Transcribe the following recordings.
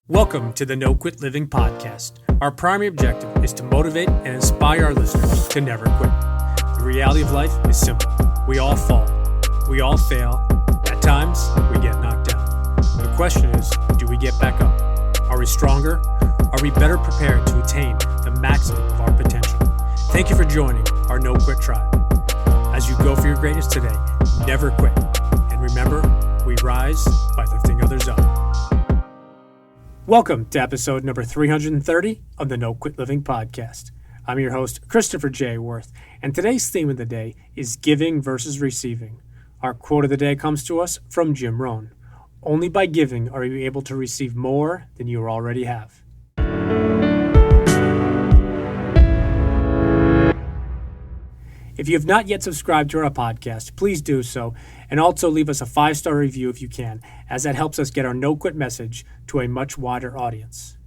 Welcome to the No Quit Living podcast. Our primary objective is to motivate and inspire our listeners to never quit. The reality of life is simple. We all fall. We all fail. At times, we get knocked down. The question is, do we get back up? Are we stronger? Are we better prepared to attain the maximum of our potential? Thank you for joining our No Quit tribe. As you go for your greatness today, never quit. And remember, we rise by lifting others up. Welcome to episode number 330 of the No Quit Living podcast. I'm your host, Christopher J. Worth, and today's theme of the day is giving versus receiving. Our quote of the day comes to us from Jim Rohn. Only by giving are you able to receive more than you already have. If you have not yet subscribed to our podcast, please do so, and also leave us a 5-star review if you can, as that helps us get our no quit message to a much wider audience.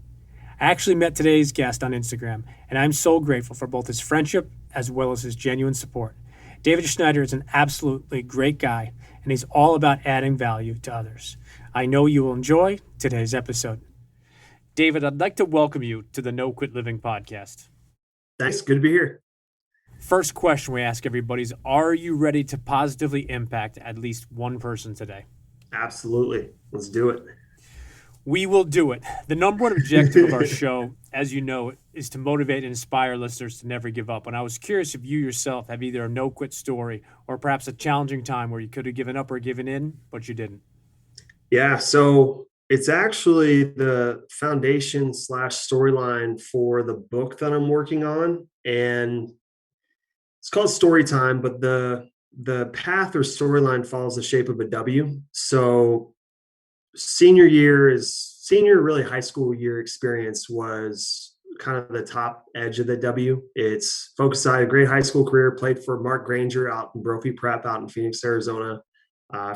I actually met today's guest on Instagram, and I'm so grateful for both his friendship as well as his genuine support. David Schneider is an absolutely great guy, and he's all about adding value to others. I know you will enjoy today's episode. David, I'd like to welcome you to the No Quit Living podcast. Thanks. Good to be here. First question we ask everybody is, are you ready to positively impact at least one person today? Absolutely. Let's do it. We will do it. The number one objective of our show, as you know, is to motivate and inspire listeners to never give up. And I was curious if you yourself have either a no-quit story or perhaps a challenging time where you could have given up or given in, but you didn't. Yeah, so it's actually the foundation / storyline for the book that I'm working on. And it's called Story Time, but the path or storyline follows the shape of a W. So senior really high school year experience was kind of the top edge of the W. It's focused on a great high school career, played for Mark Granger out in Brophy Prep out in Phoenix, Arizona.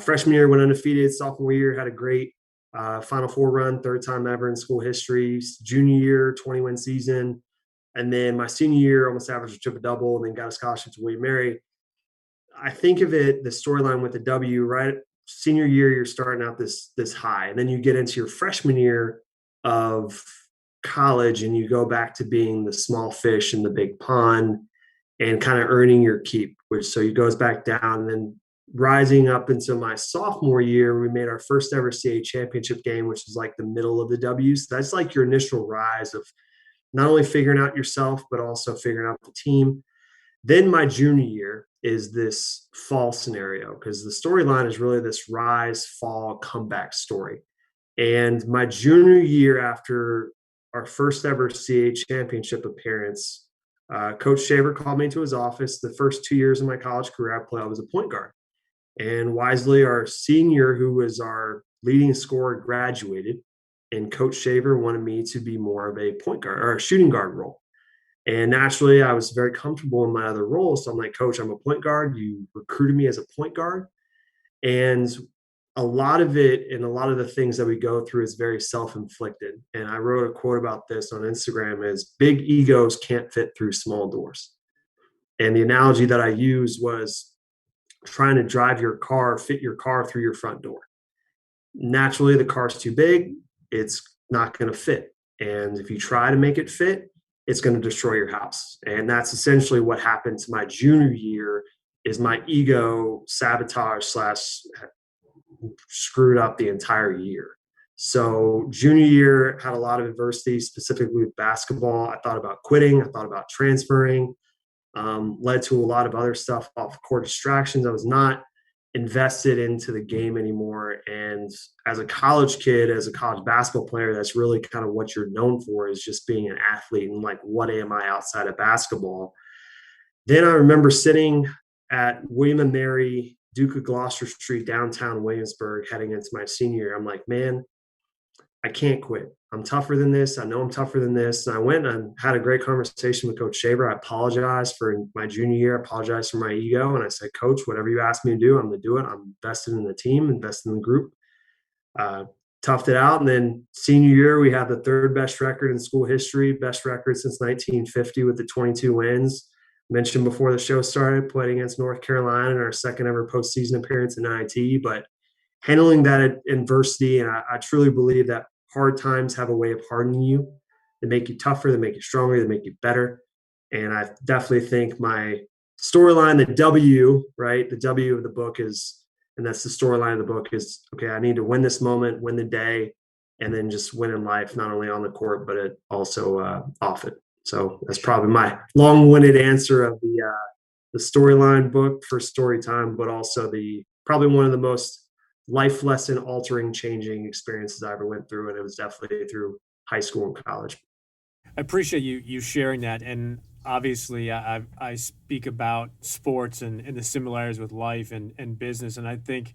Freshman year went undefeated. Sophomore year had a great Final Four run, third time ever in school history. Junior year, 20-win season. And then my senior year, almost averaged a triple-double, and then got a scholarship to William & Mary. I think of it, the storyline with the W, right? Senior year, you're starting out this high. And then you get into your freshman year of college, and you go back to being the small fish in the big pond and kind of earning your keep, so it goes back down. And then rising up until my sophomore year, we made our first ever CAA championship game, which is like the middle of the W. So that's like your initial rise of not only figuring out yourself, but also figuring out the team. Then my junior year is this fall scenario, because the storyline is really this rise, fall, comeback story. And my junior year, after our first ever CAA championship appearance, Coach Shaver called me into his office. The first 2 years of my college career, I was a point guard. And wisely, our senior, who was our leading scorer, graduated. And Coach Shaver wanted me to be more of a point guard or a shooting guard role. And naturally, I was very comfortable in my other roles. So I'm like, Coach, I'm a point guard. You recruited me as a point guard. And a lot of it and a lot of the things that we go through is very self-inflicted. And I wrote a quote about this on Instagram is, big egos can't fit through small doors. And the analogy that I used was trying to drive your car, fit your car through your front door. Naturally, the car's too big. It's not going to fit. And if you try to make it fit, it's going to destroy your house. And that's essentially what happened to my junior year, is my ego sabotage / screwed up the entire year. So junior year had a lot of adversity, specifically with basketball. I thought about quitting. I thought about transferring, led to a lot of other stuff, off court distractions. I was not invested into the game anymore. And as a college kid, as a college basketball player, that's really kind of what you're known for, is just being an athlete and like, what am I outside of basketball? Then I remember sitting at William & Mary, Duke of Gloucester Street, downtown Williamsburg, heading into my senior year. I'm like, man, I can't quit. I'm tougher than this. I know I'm tougher than this. And I went and had a great conversation with Coach Shaver. I apologized for my junior year. I apologized for my ego. And I said, Coach, whatever you ask me to do, I'm going to do it. I'm invested in the team, invested in the group. Toughed it out. And then senior year, we had the third best record in school history, best record since 1950 with the 22 wins. Mentioned before the show started, played against North Carolina in our second ever postseason appearance in NIT. But handling that adversity, and I truly believe that hard times have a way of hardening you. They make you tougher, they make you stronger, they make you better. And I definitely think my storyline, the W, right? The W of the book is, and that's the storyline of the book is, okay, I need to win this moment, win the day, and then just win in life, not only on the court, but also off it. So that's probably my long-winded answer of the storyline book for story time, but also the probably one of the most life lesson altering, changing experiences I ever went through. And it was definitely through high school and college. I appreciate you sharing that. And obviously, I speak about sports and the similarities with life and business. And I think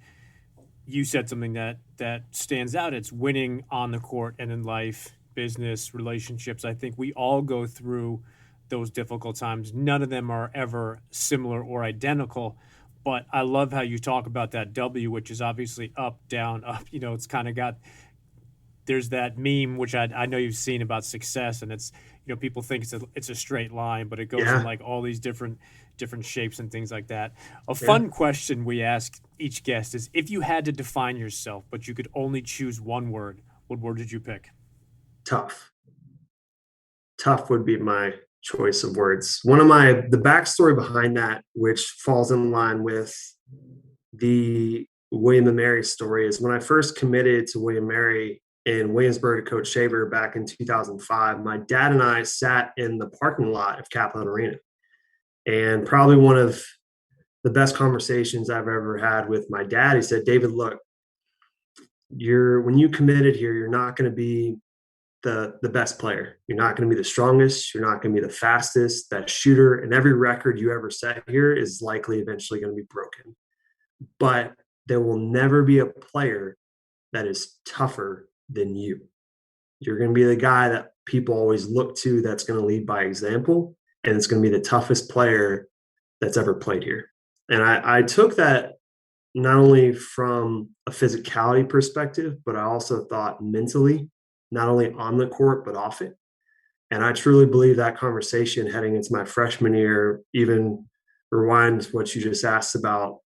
you said something that stands out. It's winning on the court and in life, business, relationships. I think we all go through those difficult times. None of them are ever similar or identical. But I love how you talk about that W, which is obviously up, down, up. It's kind of got, there's that meme, which I know you've seen about success, and it's, people think it's a straight line, but it goes in Yeah. like all these different shapes and things like that. A Yeah. fun question we ask each guest is, if you had to define yourself, but you could only choose one word, what word did you pick? Tough. Tough would be my choice of words. The backstory behind that, which falls in line with the William and Mary story, is when I first committed to William Mary in Williamsburg to Coach Shaver back in 2005, my dad and I sat in the parking lot of Kaplan Arena. And probably one of the best conversations I've ever had with my dad, he said, David, look, when you committed here, you're not going to be the best player. You're not going to be the strongest. You're not going to be the fastest, that shooter. And every record you ever set here is likely eventually going to be broken. But there will never be a player that is tougher than you. You're going to be the guy that people always look to, that's going to lead by example. And it's going to be the toughest player that's ever played here. And I took that not only from a physicality perspective, but I also thought mentally, not only on the court, but off it. And I truly believe that conversation heading into my freshman year, even rewind what you just asked about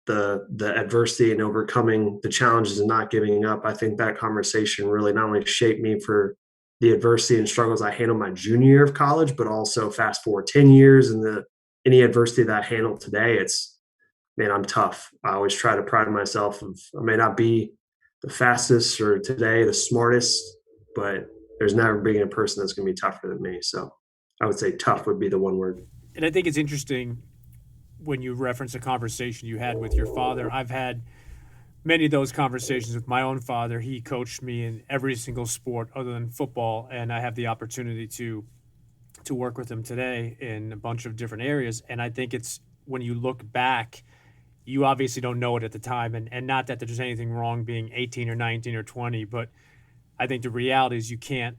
the adversity and overcoming the challenges and not giving up. I think that conversation really not only shaped me for the adversity and struggles I handled my junior year of college, but also fast forward 10 years and any adversity that I handle today, it's, man, I'm tough. I always try to pride myself of, I may not be the fastest or today the smartest, but there's never been a person that's going to be tougher than me. So I would say tough would be the one word. And I think it's interesting when you reference a conversation you had with your father. I've had many of those conversations with my own father. He coached me in every single sport other than football, and I have the opportunity to work with him today in a bunch of different areas. And I think it's, when you look back, you obviously don't know it at the time, and not that there's anything wrong being 18 or 19 or 20, but I think the reality is you can't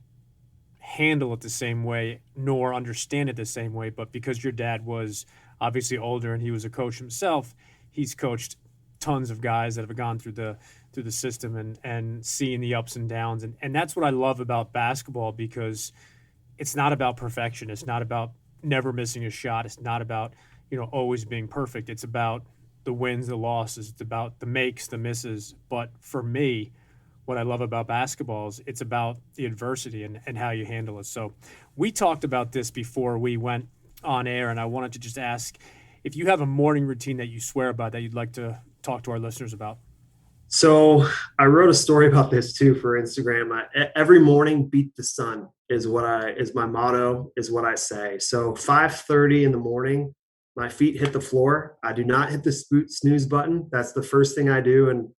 handle it the same way nor understand it the same way. But because your dad was obviously older and he was a coach himself, he's coached tons of guys that have gone through the system and seeing the ups and downs. And that's what I love about basketball, because it's not about perfection. It's not about never missing a shot. It's not about, always being perfect. It's about the wins, the losses. It's about the makes, the misses. But for me, what I love about basketball is it's about the adversity and how you handle it. So we talked about this before we went on air, and I wanted to just ask if you have a morning routine that you swear by that you'd like to talk to our listeners about. So I wrote a story about this too for Instagram. Every morning, beat the sun is my motto, is what I say. So 5:30 in the morning, my feet hit the floor. I do not hit the snooze button. That's the first thing I do. And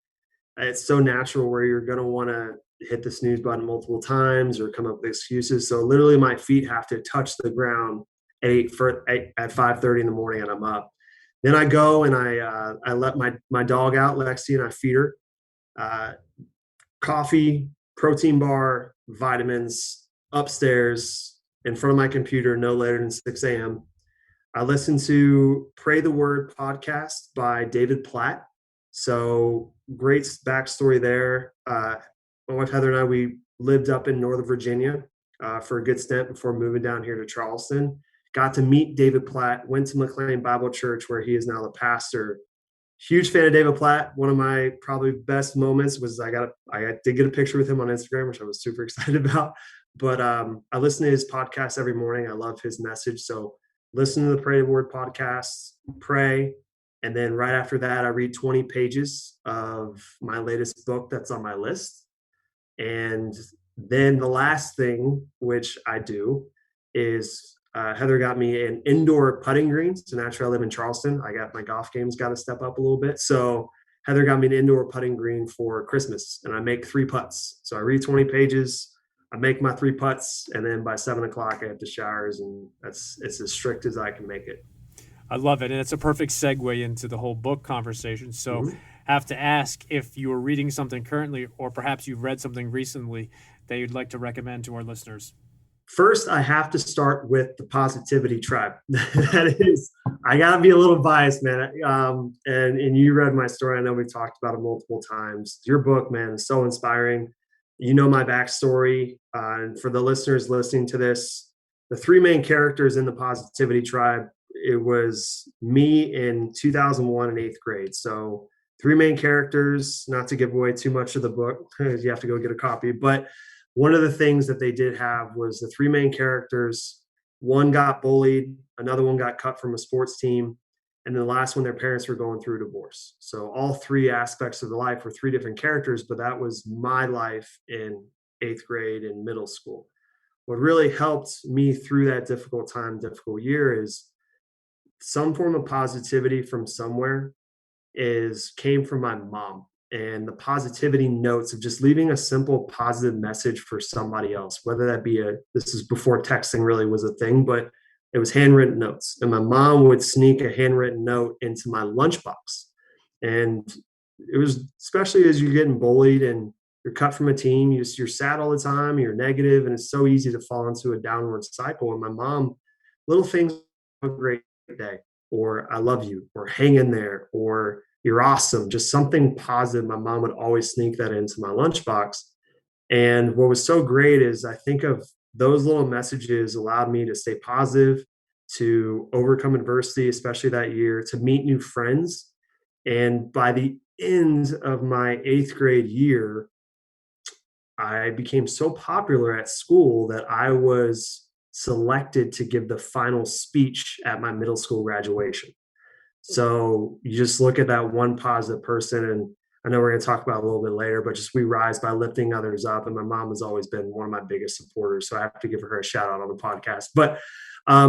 it's so natural where you're going to want to hit the snooze button multiple times or come up with excuses. So literally my feet have to touch the ground at 5:30 in the morning, and I'm up. Then I go and I let my dog out, Lexi, and I feed her. Coffee, protein bar, vitamins, upstairs in front of my computer no later than 6 a.m. I listen to Pray the Word podcast by David Platt. So great backstory there. My wife Heather and I, we lived up in Northern Virginia for a good stint before moving down here to Charleston. Got to meet David Platt, went to McLean Bible Church, where he is now the pastor. huge fan of David Platt. One of my probably best moments was I did get a picture with him on Instagram, which I was super excited about. But I listen to his podcast every morning. I love his message. So listen to the Pray the Word podcast, pray, and then right after that, I read 20 pages of my latest book that's on my list. And then the last thing, which I do, is Heather got me an indoor putting green. So naturally, I live in Charleston. I got my golf game's got to step up a little bit. So Heather got me an indoor putting green for Christmas, and I make 3 putts. So I read 20 pages, I make my 3 putts, and then by 7 o'clock, I have to showers, and it's as strict as I can make it. I love it. And it's a perfect segue into the whole book conversation. So, Mhm. have to ask if you are reading something currently, or perhaps you've read something recently that you'd like to recommend to our listeners. First, I have to start with the Positivity Tribe. That is, I gotta be a little biased, man. And you read my story. I know we talked about it multiple times. Your book, man, is so inspiring. You know my backstory, and for the listeners listening to this, the three main characters in the Positivity Tribe. It was me in 2001 in eighth grade. So three main characters. Not to give away too much of the book, you have to go get a copy, but one of the things that they did have was the three main characters. One got bullied, another one got cut from a sports team, and the last one, their parents were going through divorce. So all three aspects of the life were three different characters, but that was my life in eighth grade and middle school. What really helped me through that difficult time, difficult year is some form of positivity from somewhere is came from my mom, and the positivity notes of just leaving a simple positive message for somebody else, whether that be this is before texting really was a thing, but it was handwritten notes, and my mom would sneak a handwritten note into my lunchbox. And it was, especially as you're getting bullied and you're cut from a team, you're sad all the time, you're negative, and it's so easy to fall into a downward cycle. And my mom, little things, a great day, or I love you, or hang in there, or you're awesome, just something positive. My mom would always sneak that into my lunchbox. And what was so great is I think of those little messages allowed me to stay positive, to overcome adversity, especially that year, to meet new friends. And by the end of my eighth grade year, I became so popular at school that I was selected to give the final speech at my middle school graduation. So you just look at that one positive person, and I know we're going to talk about it a little bit later, but just we rise by lifting others up. And my mom has always been one of my biggest supporters, so I have to give her a shout out on the podcast. But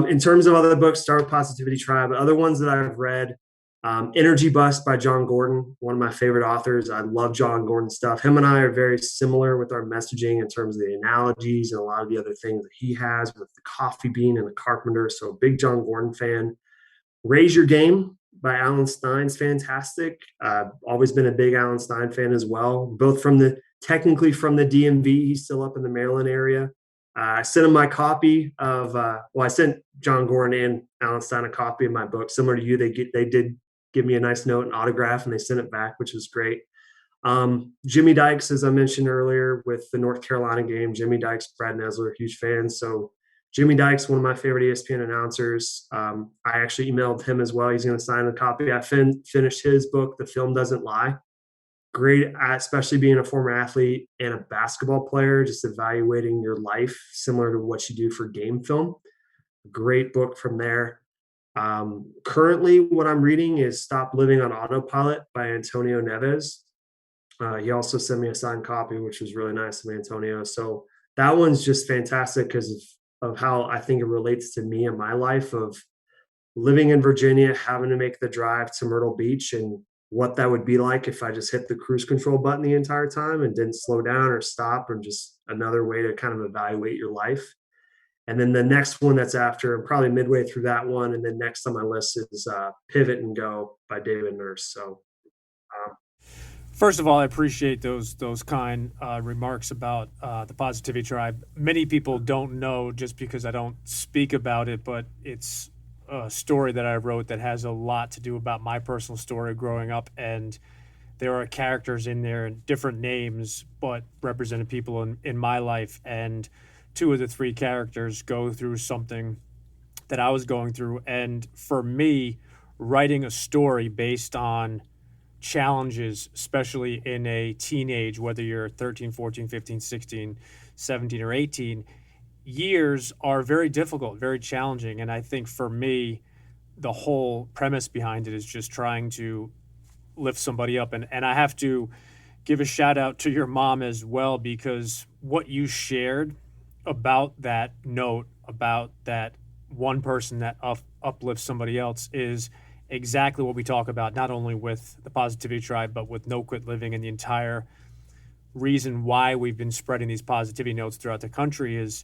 in terms of other books, start with Positivity Tribe. Other ones that I've read, Energy Bust by John Gordon, one of my favorite authors. I love John Gordon stuff. Him and I are very similar with our messaging in terms of the analogies and a lot of the other things that he has with the coffee bean and the carpenter. So big John Gordon fan. Raise Your Game by Alan Stein's fantastic. Always been a big Alan Stein fan as well, both technically from the DMV. He's still up in the Maryland area. I sent him my copy of, I sent John Gordon and Alan Stein a copy of my book. Similar to you, they did give me a nice note and autograph, and they sent it back, which was great. Jimmy Dykes, as I mentioned earlier, with the North Carolina game, Jimmy Dykes, Brad Nesler, huge fans. So Jimmy Dykes, one of my favorite ESPN announcers. I actually emailed him as well. He's going to sign a copy. I finished his book, The Film Doesn't Lie. Great, especially being a former athlete and a basketball player, just evaluating your life similar to what you do for game film. Great book from there. Currently, what I'm reading is Stop Living on Autopilot by Antonio Neves. He also sent me a signed copy, which was really nice of Antonio. So that one's just fantastic because of how I think it relates to me and my life of living in Virginia, having to make the drive to Myrtle Beach, and what that would be like if I just hit the cruise control button the entire time and didn't slow down or stop, or just another way to kind of evaluate your life. And then the next one that's after, I'm probably midway through that one. And then next on my list is Pivot and Go by David Nurse. So First of all, I appreciate those kind remarks about the Positivity Tribe. Many people don't know just because I don't speak about it, but it's a story that I wrote that has a lot to do about my personal story growing up, and there are characters in there and different names, but represented people in my life. And two of the three characters go through something that I was going through. And for me, writing a story based on challenges, especially in a teenage, whether you're 13, 14, 15, 16, 17, or 18, years are very difficult, very challenging. And I think for me, the whole premise behind it is just trying to lift somebody up. And I have to give a shout out to your mom as well, because what you shared about that note, about that one person that uplifts somebody else, is exactly what we talk about, not only with the Positivity Tribe, but with No Quit Living. And the entire reason why we've been spreading these positivity notes throughout the country is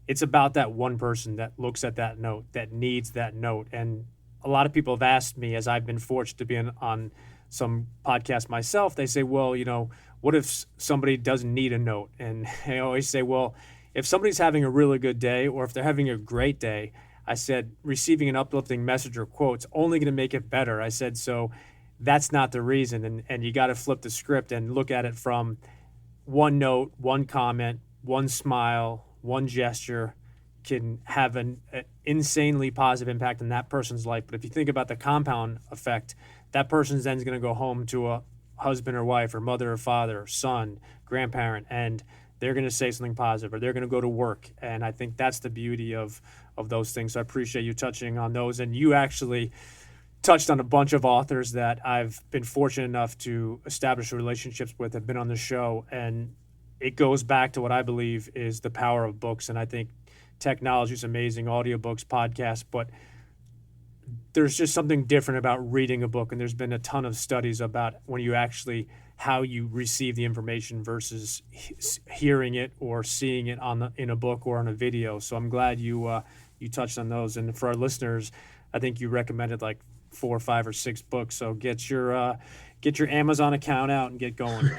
it's about that one person that looks at that note, that needs that note. And a lot of people have asked me, as I've been fortunate to be on some podcasts myself, they say, well, what if somebody doesn't need a note? And I always say, well, if somebody's having a really good day, or if they're having a great day, I said, receiving an uplifting message or quote's only going to make it better. I said, so that's not the reason. And you got to flip the script and look at it from one note, one comment, one smile, one gesture can have an insanely positive impact on that person's life. But if you think about the compound effect, that person's then going to go home to a husband or wife or mother or father or son, grandparent, and they're going to say something positive, or they're going to go to work. And I think that's the beauty of those things. So I appreciate you touching on those. And you actually touched on a bunch of authors that I've been fortunate enough to establish relationships with, have been on the show. And it goes back to what I believe is the power of books. And I think technology is amazing, audiobooks, podcasts, but there's just something different about reading a book. And there's been a ton of studies about when you actually, how you receive the information versus hearing it or seeing it in a book or on a video. So I'm glad you touched on those. And for our listeners, I think you recommended like 4, 5, or 6 books. So get your Amazon account out and get going.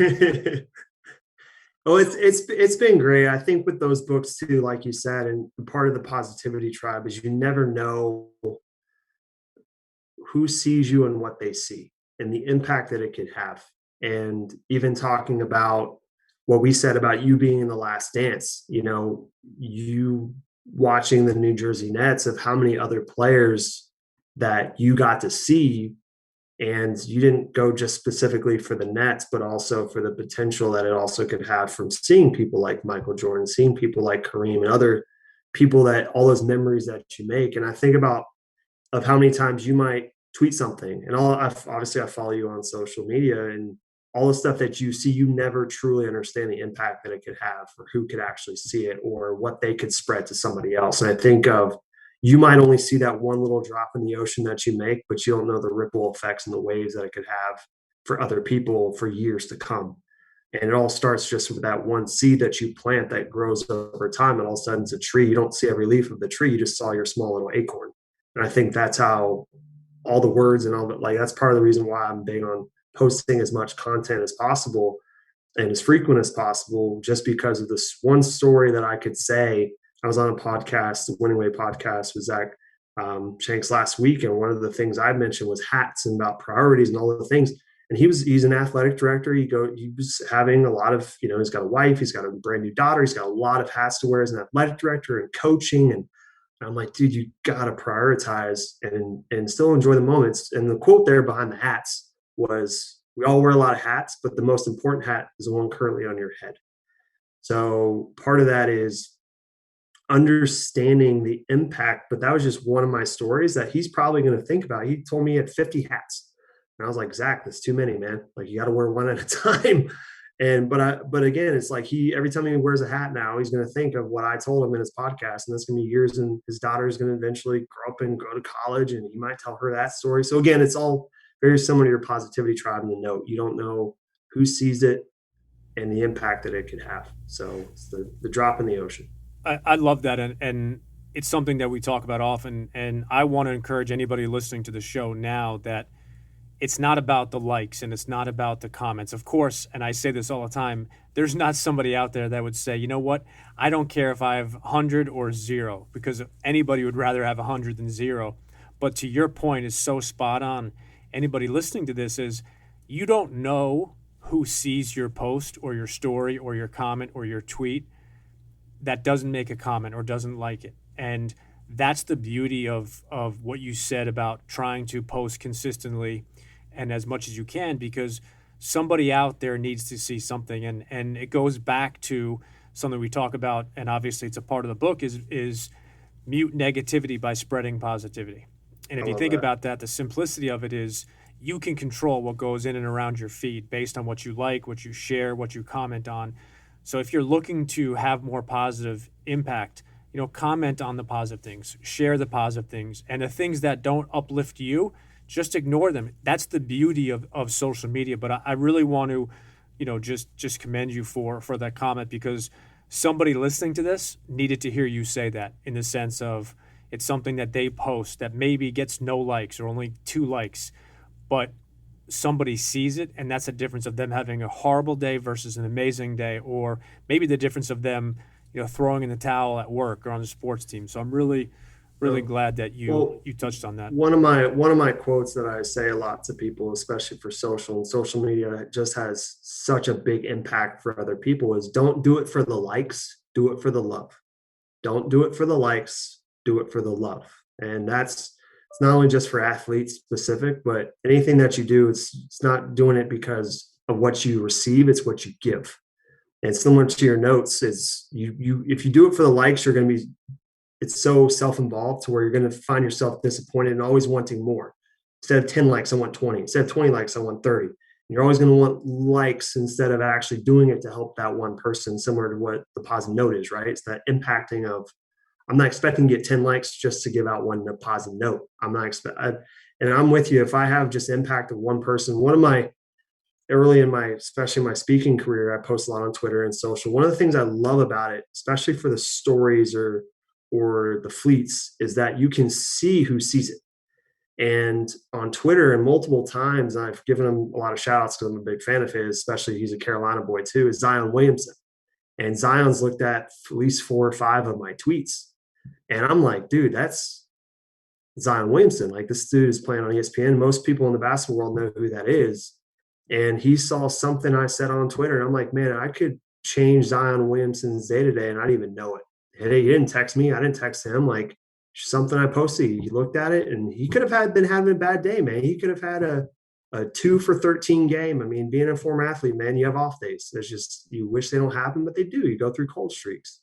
Oh, it's been great. I think with those books too, like you said, and part of the Positivity Tribe is you never know who sees you and what they see and the impact that it could have. And even talking about what we said about you being in The Last Dance, you watching the New Jersey Nets, of how many other players that you got to see. And you didn't go just specifically for the Nets, but also for the potential that it also could have from seeing people like Michael Jordan, seeing people like Kareem, and other people, that all those memories that you make. And I think about of how many times you might tweet something, and obviously I follow you on social media, and all the stuff that you see, you never truly understand the impact that it could have, or who could actually see it, or what they could spread to somebody else. And I think of, you might only see that one little drop in the ocean that you make, but you don't know the ripple effects and the waves that it could have for other people for years to come. And it all starts just with that one seed that you plant that grows over time, and all of a sudden it's a tree. You don't see every leaf of the tree, you just saw your small little acorn. And I think that's how all the words and all that, like, that's part of the reason why I'm big on posting as much content as possible and as frequent as possible, just because of this one story that I could say. I was on a podcast, the Winning Way podcast, with Zach Shanks last week, and one of the things I mentioned was hats and about priorities and all the things. And he's an athletic director. He was having a lot of, he's got a wife, he's got a brand new daughter, he's got a lot of hats to wear as an athletic director and coaching. And I'm like, dude, you gotta prioritize and still enjoy the moments. And the quote there behind the hats was, we all wear a lot of hats, but the most important hat is the one currently on your head. So part of that is understanding the impact. But that was just one of my stories that he's probably going to think about. He told me he had 50 hats, and I was like, Zach, that's too many, man. Like, you got to wear one at a time. But again, it's like, every time he wears a hat now, he's going to think of what I told him in his podcast, and that's going to be years. And his daughter is going to eventually grow up and go to college, and he might tell her that story. So again, it's all very similar to your Positivity Tribe in the note. You don't know who sees it and the impact that it could have. So it's the drop in the ocean. I love that, and it's something that we talk about often, and I want to encourage anybody listening to the show now that it's not about the likes and it's not about the comments. Of course, and I say this all the time, there's not somebody out there that would say, you know what, I don't care if I have 100 or 0, because anybody would rather have 100 than 0. But to your point is so spot on. Anybody listening to this is, you don't know who sees your post or your story or your comment or your tweet that doesn't make a comment or doesn't like it. And that's the beauty of what you said about trying to post consistently and as much as you can, because somebody out there needs to see something. And it goes back to something we talk about, and obviously it's a part of the book, is mute negativity by spreading positivity. And I if you love think that. about that, the simplicity of it is you can control what goes in and around your feed based on what you like, what you share, what you comment on. So if you're looking to have more positive impact, comment on the positive things, share the positive things, and the things that don't uplift you, just ignore them. That's the beauty of social media. But I really want to, just commend you for that comment, because somebody listening to this needed to hear you say that, in the sense of it's something that they post that maybe gets no likes or only 2 likes, but somebody sees it, and that's the difference of them having a horrible day versus an amazing day, or maybe the difference of them, throwing in the towel at work or on the sports team. So I'm really, really So, glad that you well, touched on that. one of my quotes that I say a lot to people, especially for social media, just has such a big impact for other people, is don't do it for the likes, do it for the love. Don't do it for the likes, do it for the love. And it's not only just for athletes specific, but anything that you do, it's not doing it because of what you receive, it's what you give. And similar to your notes, is you if you do it for the likes, you're going to be it's so self-involved to where you're going to find yourself disappointed and always wanting more. Instead of 10 likes, I want 20. Instead of 20 likes, I want 30. You're always going to want likes instead of actually doing it to help that one person, similar to what the positive note is, right? It's that impacting of, I'm not expecting to get 10 likes just to give out one positive note. And I'm with you. If I have just impact of one person, one of my early in my, especially my speaking career, I post a lot on Twitter and social. One of the things I love about it, especially for the stories or the fleets, is that you can see who sees it. And on Twitter, and multiple times, I've given him a lot of shout outs because I'm a big fan of his, especially he's a Carolina boy too, is Zion Williamson. And Zion's looked at least 4 or 5 of my tweets. And I'm like, dude, that's Zion Williamson. Like, this dude is playing on ESPN. Most people in the basketball world know who that is. And he saw something I said on Twitter. And I'm like, man, I could change Zion Williamson's day to day and I didn't even know it. He didn't text me. I didn't text him. Like, something I posted, he looked at it, and he could have been having a bad day, man. He could have had a 2 for 13 game. I mean, being a former athlete, man, you have off days. There's just, you wish they don't happen, but they do. You go through cold streaks.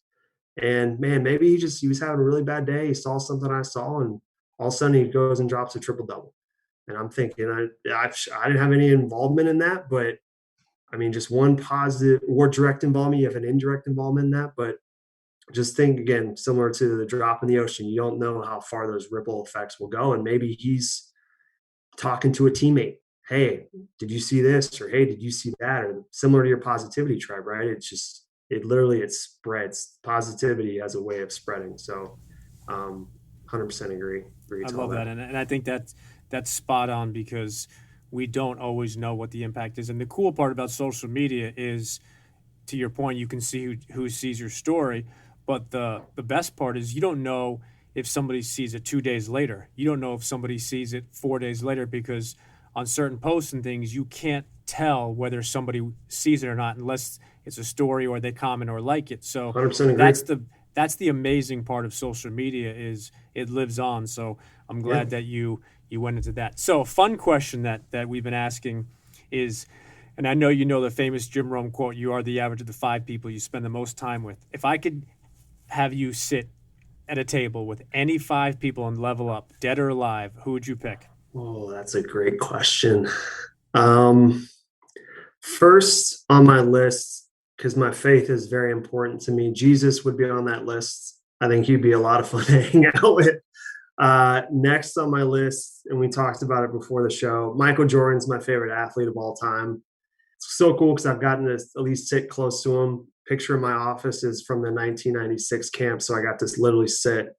And man, maybe he was having a really bad day. He saw something I saw, and all of a sudden he goes and drops a triple double. And I'm thinking, I didn't have any involvement in that, but I mean, just one positive or direct involvement. You have an indirect involvement in that, but just think again, similar to the drop in the ocean, you don't know how far those ripple effects will go. And maybe he's talking to a teammate. Hey, did you see this? Or, hey, did you see that? Or similar to your positivity tribe, right? It's just, it spreads. Positivity as a way of spreading. So, 100% agree I to all love that. that. And I think that's spot on, because we don't always know what the impact is. And the cool part about social media is, to your point, you can see who sees your story. But the best part is, you don't know if somebody sees it 2 days later. You don't know if somebody sees it 4 days later, because on certain posts and things, you can't tell whether somebody sees it or not unless it's a story or they comment or like it. So 100% agree. that's the amazing part of social media, is it lives on. So I'm Yeah. glad that you went into that. So a fun question that we've been asking is, and I know you know the famous Jim Rome quote, "You are the average of the 5 people you spend the most time with." If I could have you sit at a table with any 5 people and level up, dead or alive, who would you pick? Oh, that's a great question. Um, First on my list, because my faith is very important to me, Jesus would be on that list. I think he'd be a lot of fun to hang out with. Next on my list, and we talked about it before the show, Michael Jordan's my favorite athlete of all time. It's so cool because I've gotten to at least sit close to him. Picture in my office is from the 1996 camp, so I got to literally sit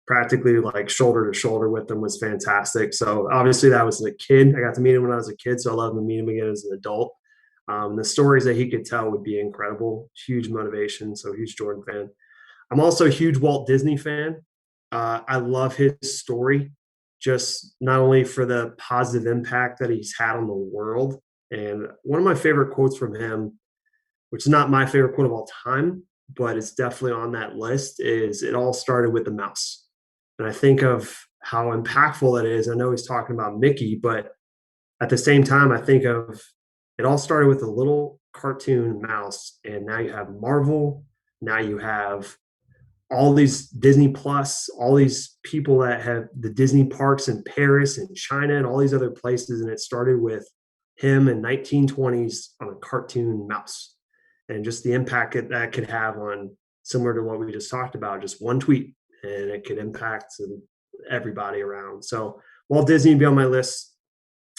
practically like shoulder to shoulder with him. Was fantastic. So obviously that was a kid. I got to meet him when I was a kid, so I love to meet him again as an adult. The stories that he could tell would be incredible. Huge motivation. So huge Jordan fan. I'm also a huge Walt Disney fan. I love his story, just not only for the positive impact that he's had on the world. And one of my favorite quotes from him, which is not my favorite quote of all time, but it's definitely on that list, is "It all started with the mouse." And I think of how impactful it is. I know he's talking about Mickey, but at the same time, I think of it all started with a little cartoon mouse, and now you have Marvel. Now you have all these Disney Plus, all these people that have the Disney parks in Paris and China and all these other places. And it started with him in 1920s on a cartoon mouse, and just the impact that could have on, similar to what we just talked about, just one tweet, and it could impact everybody around. So Walt Disney would be on my list.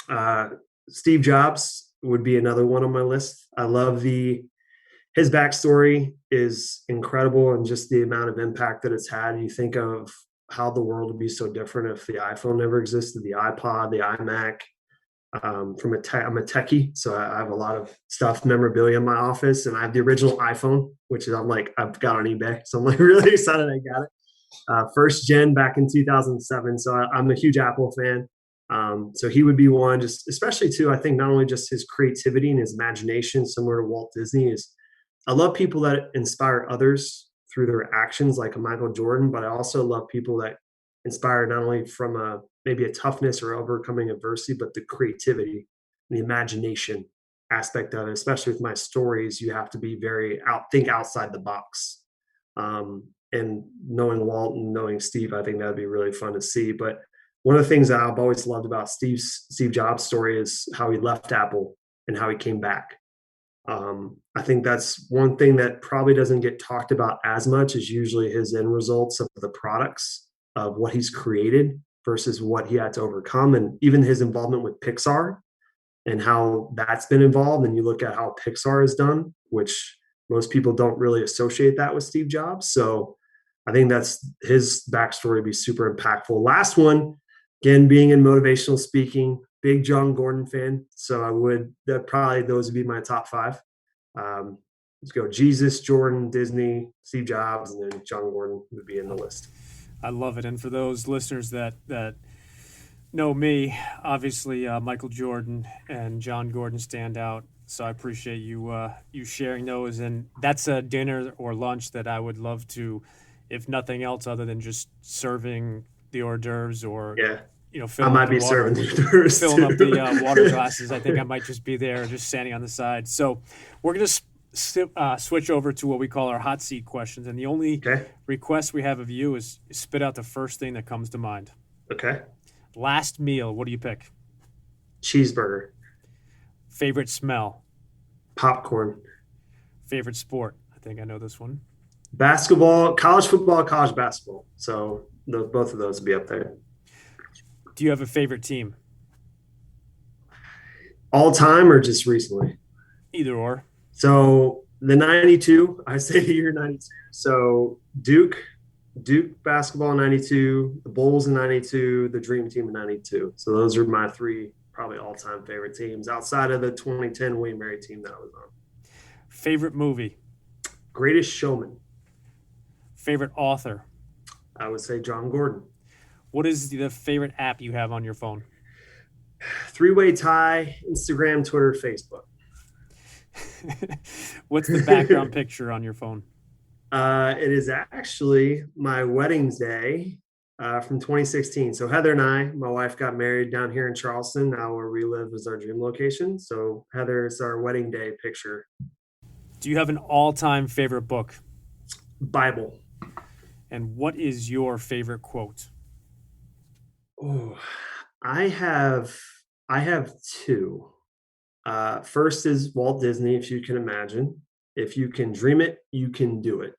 Uh, Steve Jobs would be another one on my list. I love his backstory is incredible, and just the amount of impact that it's had. You think of how the world would be so different if the iPhone never existed, the iPod, the iMac. I'm a techie, so I have a lot of stuff, memorabilia in my office, and I have the original iPhone, which is I've got on eBay, so I'm like really excited I got it. First gen back in 2007, so I'm a huge Apple fan. So he would be one, just especially too. I think not only just his creativity and his imagination, similar to Walt Disney, is I love people that inspire others through their actions, like a Michael Jordan, but I also love people that inspire not only from maybe a toughness or overcoming adversity, but the creativity, the imagination aspect of it. Especially with my stories, you have to be think outside the box. And knowing Walt and knowing Steve, I think that'd be really fun to see. But one of the things that I've always loved about Steve Jobs' story is how he left Apple and how he came back. I think that's one thing that probably doesn't get talked about as much, is usually his end results of the products of what he's created versus what he had to overcome, and even his involvement with Pixar and how that's been involved. And you look at how Pixar is done, which most people don't really associate that with Steve Jobs. So I think that's his backstory would be super impactful. Last one, again, being in motivational speaking, big John Gordon fan. So those would be my top five. Let's go Jesus, Jordan, Disney, Steve Jobs, and then John Gordon would be in the list. I love it. And for those listeners that know me, obviously Michael Jordan and John Gordon stand out. So I appreciate you sharing those. And that's a dinner or lunch that I would love to, if nothing else, other than just serving the hors d'oeuvres or Yeah, I filling might up the be water, serving the filling up the water glasses. I think I might just be there, just standing on the side. So we're gonna switch over to what we call our hot seat questions, and the only Okay. request we have of you is spit out the first thing that comes to mind. Okay. Last meal, what do you pick? Cheeseburger. Favorite smell? Popcorn. Favorite sport? I think I know this one. Basketball, college football, college basketball. So both of those would be up there. Do you have a favorite team? All time or just recently? Either or. So the 92, I say the year 92. So Duke basketball in 92, the Bulls in 92, the Dream Team in 92. So those are my three probably all-time favorite teams outside of the 2010 Wayne Mary team that I was on. Favorite movie? Greatest Showman. Favorite author? I would say John Gordon. What is the favorite app you have on your phone? Three-way tie, Instagram, Twitter, Facebook. What's the background picture on your phone? It is actually my wedding day from 2016. So Heather and I, my wife, got married down here in Charleston. Now where we live is our dream location. So Heather is our wedding day picture. Do you have an all-time favorite book? Bible. And what is your favorite quote? Oh, I have two. First is Walt Disney, if you can imagine. If you can dream it, you can do it.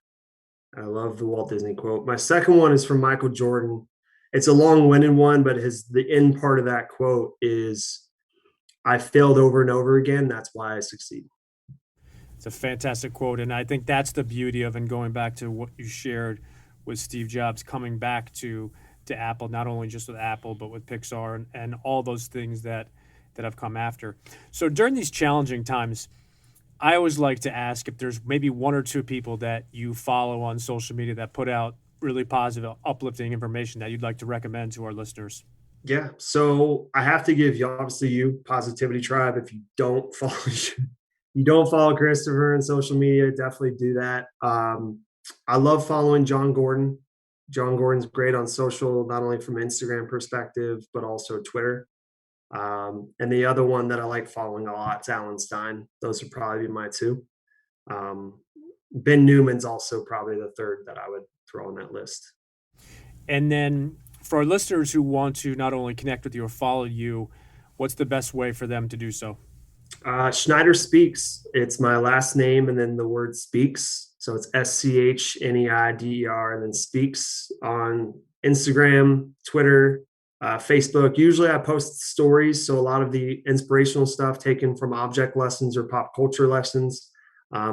I love the Walt Disney quote. My second one is from Michael Jordan. It's a long-winded one, but the end part of that quote is, I failed over and over again. That's why I succeed. It's a fantastic quote. And I think that's the beauty of, and going back to what you shared with Steve Jobs, coming back to Apple, not only just with Apple, but with Pixar and all those things that have come after. So during these challenging times, I always like to ask if there's maybe one or two people that you follow on social media that put out really positive, uplifting information that you'd like to recommend to our listeners. Yeah. So I have to give you Positivity Tribe. If you don't follow Christopher on social media, definitely do that. I love following John Gordon. John Gordon's great on social, not only from Instagram perspective, but also Twitter. And the other one that I like following a lot is Alan Stein. Those would probably be my two. Ben Newman's also probably the third that I would throw on that list. And then for our listeners who want to not only connect with you or follow you, what's the best way for them to do so? Schneider Speaks. It's my last name and then the word speaks. So it's SCHNEIDER and then speaks on Instagram, Twitter, Facebook. Usually I post stories. So a lot of the inspirational stuff taken from object lessons or pop culture lessons.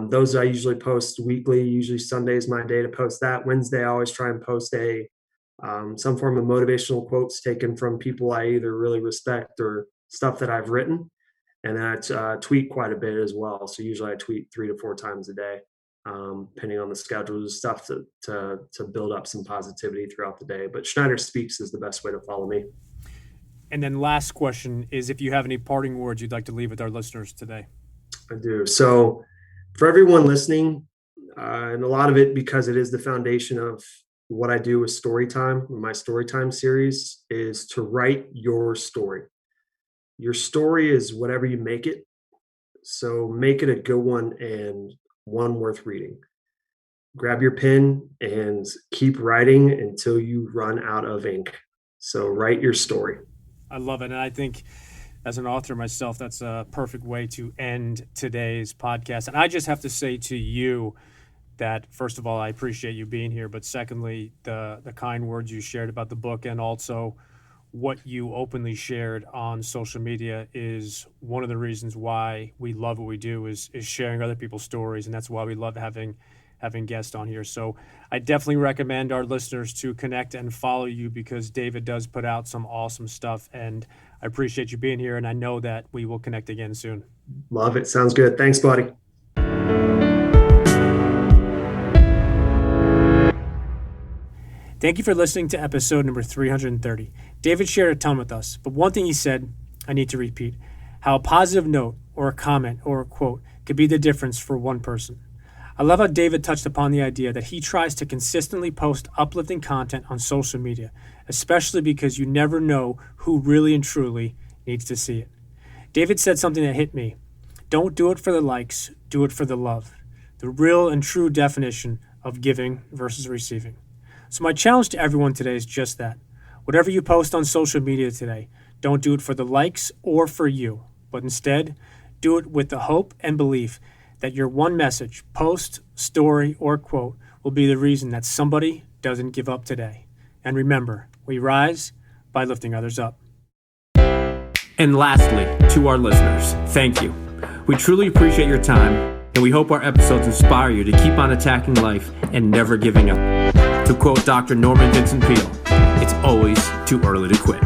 Those I usually post weekly. Usually Sunday is my day to post that. Wednesday, I always try and post some form of motivational quotes taken from people I either really respect or stuff that I've written. And then I tweet quite a bit as well. So usually I tweet 3 to 4 times a day, depending on the schedule, stuff to build up some positivity throughout the day. But Schneider Speaks is the best way to follow me. And then last question is if you have any parting words you'd like to leave with our listeners today. I do. So for everyone listening, and a lot of it because it is the foundation of what I do with Storytime, my Storytime series, is to write your story. Your story is whatever you make it. So make it a good one and one worth reading. Grab your pen and keep writing until you run out of ink. So write your story. I love it. And I think as an author myself, that's a perfect way to end today's podcast. And I just have to say to you that, first of all, I appreciate you being here. But secondly, the kind words you shared about the book and also what you openly shared on social media is one of the reasons why we love what we do is sharing other people's stories. And that's why we love having guests on here. So I definitely recommend our listeners to connect and follow you because David does put out some awesome stuff. And I appreciate you being here. And I know that we will connect again soon. Love it. Sounds good. Thanks, buddy. Thank you for listening to episode number 330. David shared a ton with us, but one thing he said, I need to repeat, how a positive note or a comment or a quote could be the difference for one person. I love how David touched upon the idea that he tries to consistently post uplifting content on social media, especially because you never know who really and truly needs to see it. David said something that hit me. Don't do it for the likes, do it for the love. The real and true definition of giving versus receiving. So my challenge to everyone today is just that. Whatever you post on social media today, don't do it for the likes or for you, but instead do it with the hope and belief that your one message, post, story, or quote will be the reason that somebody doesn't give up today. And remember, we rise by lifting others up. And lastly, to our listeners, thank you. We truly appreciate your time, and we hope our episodes inspire you to keep on attacking life and never giving up. To quote Dr. Norman Vincent Peale, it's always too early to quit.